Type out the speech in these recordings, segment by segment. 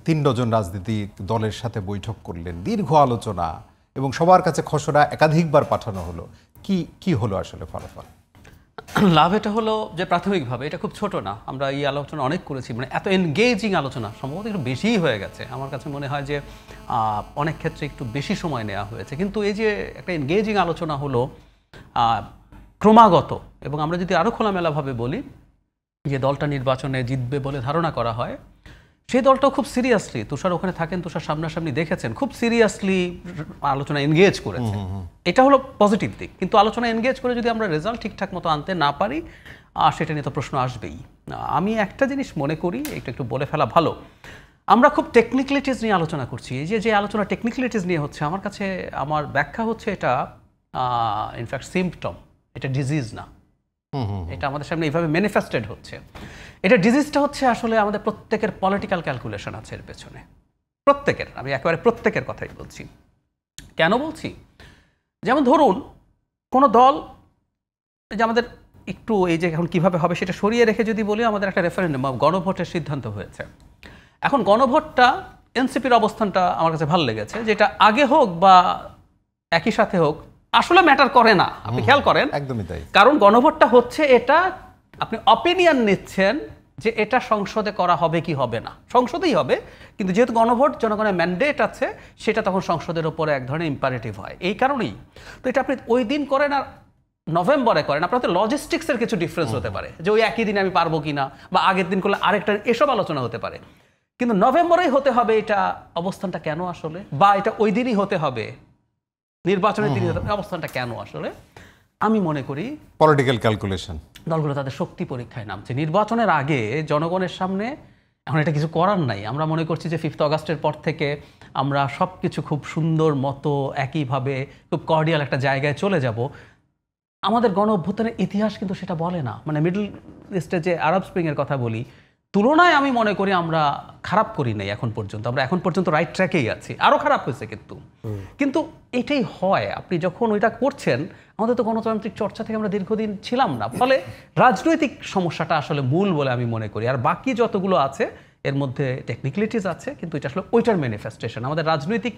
3 dozen রাজনীতিক দলের সাথে বৈঠক করলেন, দীর্ঘ আলোচনা এবং সবার কাছে খসড়া একাধিকবার পাঠানো হলো, কি হলো আসলে ফলাফল? লাভ এটা হলো যে প্রাথমিকভাবে এটা খুব ছোট না, আমরা এই আলোচনা অনেক করেছি, মানে এত এনগেজিং আলোচনা সম্ভবত একটু বেশিই হয়ে গেছে। আমার কাছে মনে হয় যে অনেক ক্ষেত্রে একটু বেশি সময় নেওয়া হয়েছে, কিন্তু এই যে একটা এনগেজিং আলোচনা হলো ক্রমাগত, এবং আমরা যদি আরও খোলামেলাভাবে বলি যে দলটা নির্বাচনে জিতবে বলে ধারণা করা হয়, সেই দলটাও খুব সিরিয়াসলি, তুষার ওখানে থাকেন, তুষার সামনাসামনি দেখেছেন, খুব সিরিয়াসলি আলোচনা এনগেজ করেছে। এটা হলো পজিটিভ দিক, কিন্তু আলোচনা এনগেজ করে যদি আমরা রেজাল্ট ঠিকঠাক মতো আনতে না পারি, সেটা নিয়ে তো প্রশ্ন আসবেই। আমি একটা জিনিস মনে করি, একটু বলে ফেলা ভালো, আমরা খুব টেকনিক্যালিটিস নিয়ে আলোচনা করছি। এই যে আলোচনা টেকনিক্যালিটিস নিয়ে হচ্ছে, আমার কাছে আমার ব্যাখ্যা হচ্ছে এটা ইনফ্যাক্ট সিম্পটম, এটা ডিজিজ না। এটা আমাদের সামনে এইভাবে ম্যানিফেস্টেড হচ্ছে। এটা ডিজিজটা হচ্ছে আসলে আমাদের প্রত্যেকের পলিটিক্যাল ক্যালকুলেশন আছে এর পেছনে, প্রত্যেকের, আমি একেবারে প্রত্যেকের কথাই বলছি। কেন বলছি? যেমন ধরুন কোনো দল, যে আমাদের একটু এই যে এখন কীভাবে হবে সেটা সরিয়ে রেখে যদি বলি, আমাদের একটা রেফারেন্ডাম গণভোটের সিদ্ধান্ত হয়েছে। এখন গণভোটটা, এনসিপির অবস্থানটা আমার কাছে ভালো লেগেছে, যেটা আগে হোক বা একই সাথে হোক আসলে ম্যাটার করে না। আপনি খেয়াল করেন, একদমই তাই। কারণ গণভোটটা হচ্ছে, এটা আপনি অপিনিয়ন নিচ্ছেন যে এটা সংসদে করা হবে কি হবে না, সংসদেই হবে, কিন্তু যেহেতু গণভোট জনগণের ম্যান্ডেট আছে, সেটা তখন সংসদের উপরে এক ধরনের ইম্পারেটিভ হয়। এই কারণেই তো এটা আপনি ওই দিন করেন আর নভেম্বরে করেন, আপনার তো লজিস্টিক্সের কিছু ডিফারেন্স হতে পারে, যে ওই একই দিনে আমি পারবো কিনা, বা আগের দিন করলে আরেকটা, এসব আলোচনা হতে পারে। কিন্তু নভেম্বরেই হতে হবে, এটা অবস্থানটা কেন আসলে, বা এটা ওই দিনই হতে হবে, নির্বাচনের দিনই হতে হবে, অবস্থানটা কেন আসলে? আমি মনে করি পলিটিক্যাল ক্যালকুলেশন। দলগুলো তাদের শক্তি পরীক্ষায় নামছে নির্বাচনের আগে জনগণের সামনে। এখন এটা কিছু করার নাই, আমরা মনে করছি যে 5 আগস্টের পর থেকে আমরা সব কিছু খুব সুন্দর মতো একইভাবে খুব কর্ডিয়াল একটা জায়গায় চলে যাব। আমাদের গণ অভ্যুত্থানের ইতিহাস কিন্তু সেটা বলে না। মানে মিডল ইস্টে যে আরব স্প্রিংয়ের কথা বলি, তুলনায় আমি মনে করি আমরা খারাপ করি নাই এখন পর্যন্ত, আমরা এখন পর্যন্ত রাইট ট্র্যাকেই আছি। আরও খারাপ হয়েছে কিন্তু এটাই হয়, আপনি যখন ওইটা করছেন। আমাদের তো গণতান্ত্রিক চর্চা থেকে আমরা দীর্ঘদিন ছিলাম না, ফলে রাজনৈতিক সমস্যাটা আসলে মূল বলে আমি মনে করি। আর বাকি যতগুলো আছে এর মধ্যে টেকনিক্যালিটিস আছে, কিন্তু এটা আসলে ওইটার ম্যানিফেস্টেশন। আমাদের রাজনৈতিক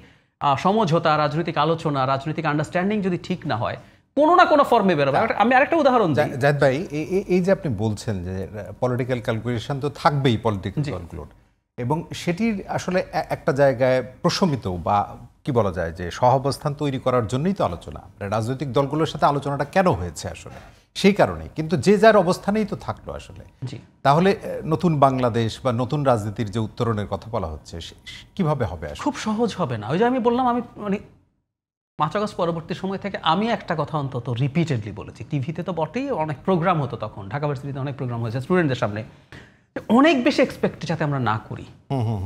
সমঝোতা, রাজনৈতিক আলোচনা, রাজনৈতিক আন্ডারস্ট্যান্ডিং যদি ঠিক না হয়, কোনো না কোনো ফর্মে বেরোবে। আমি আরেকটা উদাহরণ দিই জাহিদ ভাই, এই যে আপনি বলছেন যে পলিটিক্যাল ক্যালকুলেশন তো থাকবেই পলিটিক্যাল দলগুলোর, এবং সেটির আসলে একটা জায়গায় প্রশমিত বা কি বলা যায় যে সহাবস্থান তৈরি করার জন্যই তো আলোচনা। রাজনৈতিক দলগুলোর সাথে আলোচনাটা কেন হয়েছে আসলে সেই কারণে, কিন্তু যে যার অবস্থানেই তো থাকলো আসলে। তাহলে নতুন বাংলাদেশ বা নতুন রাজনীতির যে উত্তরণের কথা বলা হচ্ছে, কিভাবে হবে? খুব সহজ হবে না। ওই যে আমি বললাম, আমি মানে 5 আগস্ট পরবর্তী সময় থেকে আমি একটা কথা অন্তত রিপিটেডলি বলেছি, টিভিতে তো বটেই, অনেক প্রোগ্রাম হতো তখন, ঢাকা ভার্সিটিতে অনেক প্রোগ্রাম হয়েছে স্টুডেন্টদের সামনে, অনেক বেশি এক্সপেক্ট যাতে আমরা না করি,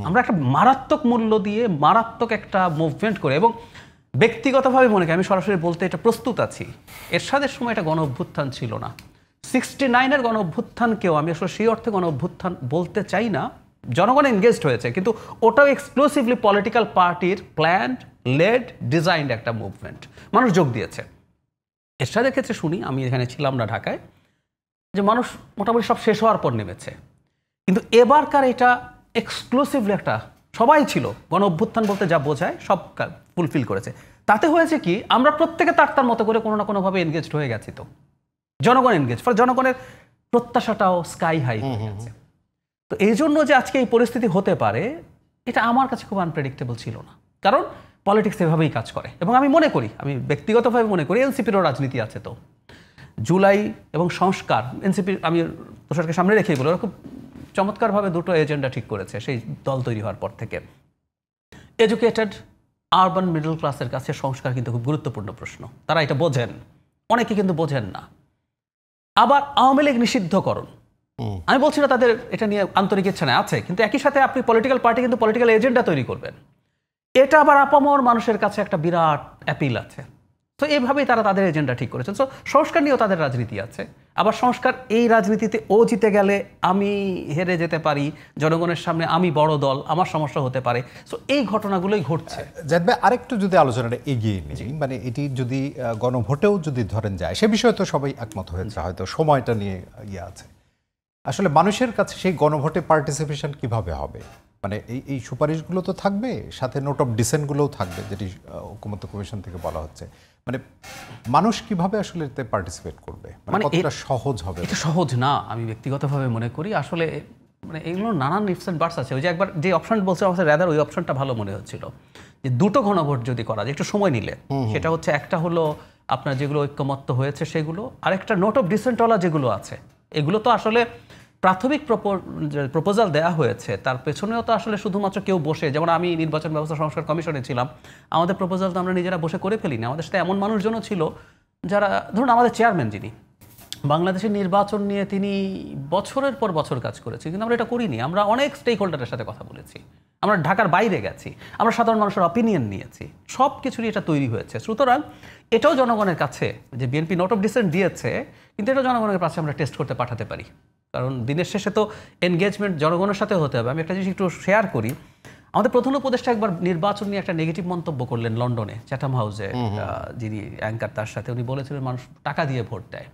আমরা একটা মারাত্মক মূল্য দিয়ে মারাত্মক একটা মুভমেন্ট করে। এবং ব্যক্তিগতভাবে মনে করি, আমি সরাসরি বলতে এটা প্রস্তুত আছি, এরশাদের সময় এটা গণ অভ্যুত্থান ছিল না। 69-এর গণ অভ্যুত্থানকেও আমি আসলে সেই অর্থে গণ অভ্যুত্থান বলতে চাই না, জনগণ এনগেজড হয়েছে, কিন্তু ওটাও এক্সক্লুসিভলি পলিটিক্যাল পার্টির প্ল্যান্ড, লেড, ডিজাইনড একটা মুভমেন্ট, মানুষ যোগ দিয়েছে। এরশাদের ক্ষেত্রে শুনি, আমি এখানে ছিলাম না ঢাকায়, যে মানুষ মোটামুটি সব শেষ হওয়ার পর নেমেছে, কিন্তু এবারকার এটা এক্সক্লুসিভলি একটা, সবাই ছিল, গণ অভ্যুত্থান বলতে যা বোঝায় সব ফুলফিল করেছে। তাতে হয়েছে কি, আমরা প্রত্যেকে তার মতো করে কোনো না কোনোভাবে এনগেজড হয়ে গেছি, তো জনগণ এনগেজ, ফলে জনগণের প্রত্যাশাটাও স্কাই হাই হয়ে গেছে। তো এই জন্য যে আজকে এই পরিস্থিতি হতে পারে, এটা আমার কাছে খুব আনপ্রেডিক্টেবল ছিল না, কারণ পলিটিক্স এভাবেই কাজ করে। এবং আমি মনে করি, আমি ব্যক্তিগতভাবে মনে করি, এনসিপিরও রাজনীতি আছে, তো জুলাই এবং সংস্কার, এনসিপির আমি তুষারকে সামনে রেখেই বলি, ওরা খুব চমৎকারভাবে দুটো এজেন্ডা ঠিক করেছে সেই দল তৈরি হওয়ার পর থেকে। এডুকেটেড আরবান মিডল ক্লাসের কাছে সংস্কার কিন্তু খুব গুরুত্বপূর্ণ প্রশ্ন, তারা এটা বোঝেন, অনেকে কিন্তু বোঝেন না। আবার আওয়ামী লীগ নিষিদ্ধকরণ, আমি বলছি না তাদের এটা নিয়ে আন্তরিক ইচ্ছা নেই, আছে, কিন্তু একই সাথে আপনি পলিটিক্যাল পার্টি কিন্তু পলিটিক্যাল এজেন্ডা তৈরি করবেন, এটা আবার আপামর মানুষের কাছে একটা বিরাট অ্যাপিল আছে। তো এইভাবেই তারা তাদের এজেন্ডা ঠিক করেছেন। সো সংস্কার নিয়েও তাদের রাজনীতি আছে। আবার সংস্কার, এই রাজনীতিতে ও জিতে গেলে আমি হেরে যেতে পারি, জনগণের সামনে আমি বড় দল, আমার সমস্যা হতে পারে। সো এই ঘটনাগুলোই ঘটছে। জাহিদ ভাই, আরেকটু যদি আলোচনাটা এগিয়ে নিই, মানে এটি যদি গণভোটেও যদি ধরেন যায়, সে বিষয়ে তো সবাই একমত হয়েছে, হয়তো সময়টা নিয়ে ইয়ে আছে। আসলে মানুষের কাছে সেই গণভোটে পার্টিসিপেশন কিভাবে হবে? মানে এই সুপারিশগুলো তো থাকবে, সাথে নোট অফ ডিসেন্টগুলোও থাকবে, যেটি ঐকমত্য কমিশন থেকে বলা হচ্ছে। মানে মানুষ কিভাবে আসলে এতে পার্টিসিপেট করবে, মানে কতটা সহজ হবে? এটা সহজ না, আমি ব্যক্তিগতভাবে মনে করি। আসলে মানে এগুলো নানান ইফস অ্যান্ড বাটস আছে। ওই যে একবার যে অপশন বলছে আমাদের রাদার ওই অপশনটা ভালো মনে হচ্ছিল, যে দুটো গণভোট যদি করা যায় একটু সময় নিলে, সেটা হচ্ছে একটা হলো আপনার যেগুলো ঐক্যমত্য হয়েছে সেগুলো, আরেকটা নোট অফ ডিসেন্টওয়ালা যেগুলো আছে, এগুলো তো আসলে প্রাথমিক প্রপোজাল দেওয়া হয়েছে, তার পেছনেও তো আসলে শুধুমাত্র কেউ বসে, যেমন আমি নির্বাচন ব্যবস্থা সংস্কার কমিশনে ছিলাম, আমাদের প্রপোজাল তো আমরা নিজেরা বসে করে ফেলিনি। আমাদের সাথে এমন মানুষজনও ছিল যারা, ধরুন আমাদের চেয়ারম্যান যিনি বাংলাদেশের নির্বাচন নিয়ে তিনি বছরের পর বছর কাজ করেছে, কিন্তু আমরা এটা করিনি। আমরা অনেক স্টেক হোল্ডারের সাথে কথা বলেছি, আমরা ঢাকার বাইরে গেছি, আমরা সাধারণ মানুষের অপিনিয়ন নিয়েছি, সব কিছুরই এটা তৈরি হয়েছে। সুতরাং এটাও জনগণের কাছে, যে বিএনপি নোট অফ ডিসেন্ট দিয়েছে, কিন্তু এটা জনগণের কাছে আমরা টেস্ট করতে পাঠাতে পারি, কারণ দিনের শেষে তো এনগেজমেন্ট জনগণের সাথে হতে হবে। আমি একটা জিনিস একটু শেয়ার করি। আমাদের প্রধান উপদেষ্টা একবার নির্বাচন নিয়ে একটা নেগেটিভ মন্তব্য করলেন লন্ডনে, চ্যাটাম হাউসে, যিনি অ্যাঙ্কার তার সাথে, উনি বলেছিলেন মানুষ টাকা দিয়ে ভোট দেয়।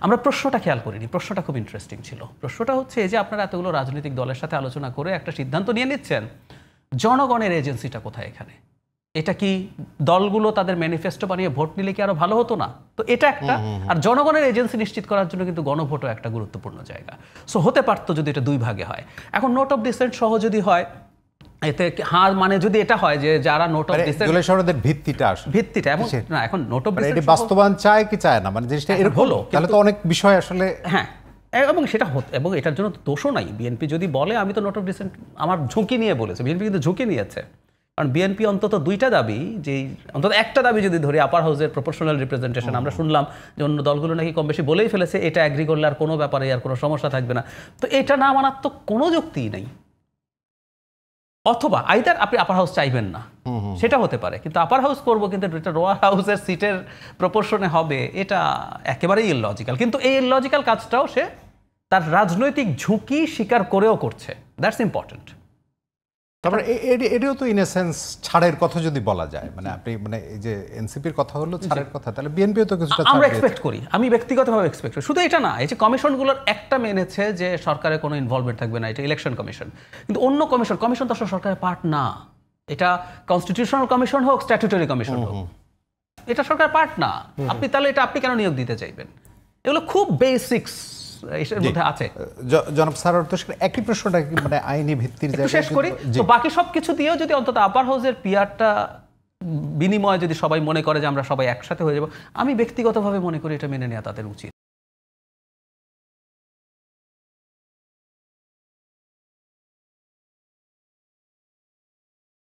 আমরা প্রশ্নটা খেয়াল করিনি, প্রশ্নটা খুব ইন্টারেস্টিং ছিল। প্রশ্নটা হচ্ছে যে আপনারা এতগুলো রাজনৈতিক দলের সাথে আলোচনা করে একটা সিদ্ধান্ত নিয়ে নিচ্ছেন, জনগণের এজেন্সিটা কোথায় এখানে? এটা কি দলগুলো তাদের ম্যানিফেস্টো বানিয়ে ভোট নিলে কি আরো ভালো হতো না? তো এটা একটা, আর জনগণের এজেন্সি নিশ্চিত করার জন্য কিন্তু গণভোটও একটা গুরুত্বপূর্ণ জায়গা। সো হতে পারতো যদি এটা দুই ভাগে হয়। এখন নোট অফ ডিসেন্ট সহ যদি হয়, এতে মানে যদি এটা হয় যে যারা নোট অফ ডিসেন্ট ভিত্তিটা আসে, ভিত্তিটা এমন না, এখন নোট অফ ডিসেন্ট বাস্তবায়ন চায় কি চায় না, মানে জিনিসটা এরকম হলো, তাহলে তো অনেক বিষয় আসলে, হ্যাঁ, এবং সেটা এবং এটার জন্য দোষও নাই। বিএনপি যদি বলে আমি তো নোট অফ ডিসেন্ট আমার ঝুঁকি নিয়ে বলেছে, বিএনপি কিন্তু ঝুঁকি নিয়েছে। কারণ বিএনপি অন্তত দুইটা দাবি, যে অন্তত একটা দাবি যদি ধরি, আপার হাউসের প্রপোর্শনাল রিপ্রেজেন্টেশন, আমরা শুনলাম যে অন্য দলগুলো নাকি কম বেশি বলেই ফেলেছে এটা অ্যাগ্রি করলে আর কোনো ব্যাপারে আর কোনো সমস্যা থাকবে না। তো এটা না মানার তো কোনো যুক্তিই নেই। অথবা আইদার আপনি আপার হাউস চাইবেন না, সেটা হতে পারে, কিন্তু আপার হাউস করবো কিন্তু এটা লোয়ার হাউসের সিটের প্রপোর্শনে হবে, এটা একেবারেই ইললজিক্যাল। কিন্তু এই ইললজিক্যাল কাজটাও সে তার রাজনৈতিক ঝুঁকি স্বীকার করেও করছে, দ্যাটস ইম্পর্টেন্ট। তারপরে এটাও তো ইন এ সেন্স ছাড়ের কথা যদি বলা যায়, মানে আপনি মানে এই যে এনসিপির কথা হলো ছাড়ের কথা, তাহলে বিএনপিও তো কিছুটা আমরা এক্সপেক্ট করি, আমি ব্যক্তিগতভাবে এক্সপেক্ট করি। শুধু এটা না, এই যে কমিশনগুলোর একটা মেনেছে যে সরকারের কোনো ইনভলভমেন্ট থাকবে না, এটা ইলেকশন কমিশন, কিন্তু অন্য কমিশন তো আসলে সরকারের পার্ট না। এটা কনস্টিটিউশনাল কমিশন হোক, স্ট্যাটুটরি কমিশন হোক, এটা সরকার পার্ট না। আপনি তাহলে এটা আপনি কেন নিয়োগ দিতে চাইবেন? এগুলো খুব বেসিক্স এর মধ্যে আছে। জনাব স্যার, তো একই প্রশ্নটা মানে আইনি ভিত্তির জায়গায় শেষ করি, তো বাকি সবকিছু দিয়েও যদি অন্তত আপার হাউসের পিআরটা বিনিময়ে যদি সবাই মনে করে যে আমরা সবাই একসাথে হয়ে যাব, আমি ব্যক্তিগতভাবে মনে করি এটা মেনে নেওয়া তাদের উচিত।